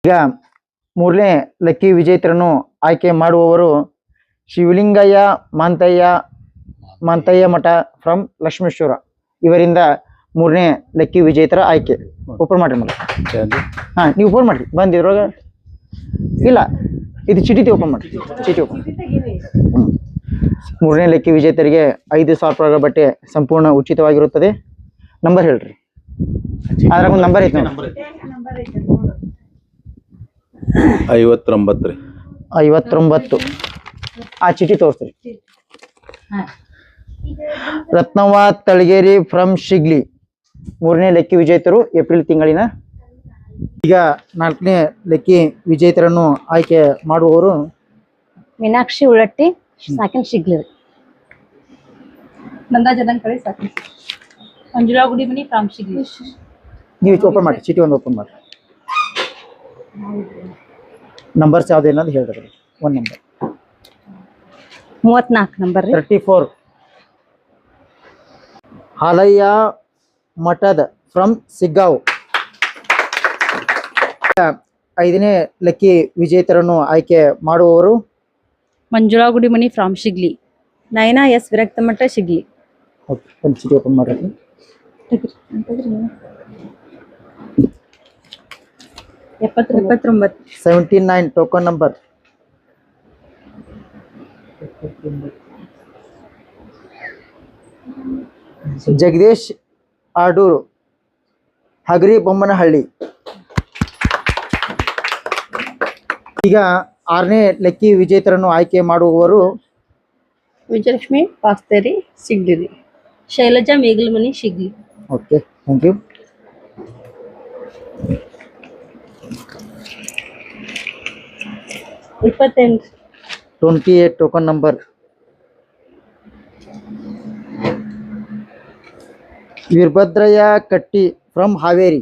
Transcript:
ಈಗ ಮೂರನೇ ಲಕ್ಕಿ ವಿಜೇತರನ್ನು ಆಯ್ಕೆ ಮಾಡುವವರು ಶಿವಲಿಂಗಯ್ಯ ಮಾಂತಯ್ಯ ಮಠ ಫ್ರಮ್ ಲಕ್ಷ್ಮೇಶ್ವರ. ಇವರಿಂದ ಮೂರನೇ ಲಕ್ಕಿ ವಿಜೇತರ ಆಯ್ಕೆ. ಓಪನ್ ಮಾಡ್ರಿ ಮಗ. ಹಾಂ, ನೀವು ಓಪನ್ ಮಾಡ್ರಿ. ಬಂದಿದ್ರೊಳಗ ಇಲ್ಲ, ಇದು ಚೀಟಿ ಓಪನ್ ಮಾಡ್ರಿ. ಚೀಟಿ ಓಪನ್. ಮೂರನೇ ಲಕ್ಕಿ ವಿಜೇತರಿಗೆ 5,000 ರೂಪಾಯಿ ಬಟ್ಟೆ ಸಂಪೂರ್ಣ ಉಚಿತವಾಗಿರುತ್ತದೆ. ನಂಬರ್ ಹೇಳ್ರಿ. ಅದ್ರಾಗ ಒಂದು ನಂಬರ್ ಐತೆ. 59 ರೀ. 59. ಆ ಚೀಟಿ ತೋರಿಸ್ರಿ. ರತ್ನವ್ವ ತಳಗೇರಿ ಫ್ರಮ್ ಶಿಗ್ಲಿ ಮೂರನೇ ಲೆಕ್ಕಿ ವಿಜೇತರು ಏಪ್ರಿಲ್ ತಿಂಗಳಿನ. ಈಗ ನಾಲ್ಕನೇ ಲೆಕ್ಕಿ ವಿಜೇತರನ್ನು ಆಯ್ಕೆ ಮಾಡುವವರು ಮೀನಾಕ್ಷಿ ಉಳಟ್ಟಿ ಸಾಕಿನ್ ಶಿಗ್ಲಿ. ನಂದಾ ಜದಂಕಳಿ ಸಾಕಿನ್. ಮಂಜುಳಾ ಗುಡಿಮನಿ ಫ್ರಮ್ ಶಿಗ್ಲಿ. ನೀವು ಓಪನ್ ಮಾಡಿ. ಚೀಟಿ ಒಂದು ಓಪನ್ ಮಾಡಿ. ನಂಬರ್ಸ್ ಯಾವ್ದು ಏನಂತ ಹೇಳಿದ್ರಿ. ಒಂದು ನಂಬರ್ 34 ನಂಬರ್ ರೀ. 34 ಹಾಲಯ್ಯ ಮಠದ ಫ್ರಮ್ ಸಿಗ್ಗಾಂವ್. ಐದನೇ ಲಕ್ಕಿ ವಿಜೇತರನ್ನು ಆಯ್ಕೆ ಮಾಡುವವರು ಮಂಜುಳಾ ಗುಡಿಮನಿ ಫ್ರಮ್ ಶಿಗ್ಲಿ. ನಯನಾ ಎಸ್ ವಿರಕ್ತ ಮಠ ಶಿಗ್ಲಿ. ಓಕೆ, ಒಂದು ಚೀಟಿ ಓಪನ್ ಮಾಡ್ರಿ. 79 79 ಟೋಕನ್ ನಂಬರ್. ಜಗದೀಶ್ ಆಡೂರು ಹಗರಿ ಬೊಮ್ಮನಹಳ್ಳಿ. ಈಗ ಆರನೇ ಲೆಕ್ಕಿ ವಿಜೇತರನ್ನು ಆಯ್ಕೆ ಮಾಡುವವರು Vijayalakshmi Pasteri Shigli. Shailaja Megalmani Shigli. Okay, thank you. ಇಪ್ಪತ್ತೆಂಟು 28 ಟೋಕನ್ ನಂಬರ್. ವೀರಭದ್ರಯ್ಯ ಕಟ್ಟಿ ಫ್ರಮ್ ಹಾವೇರಿ.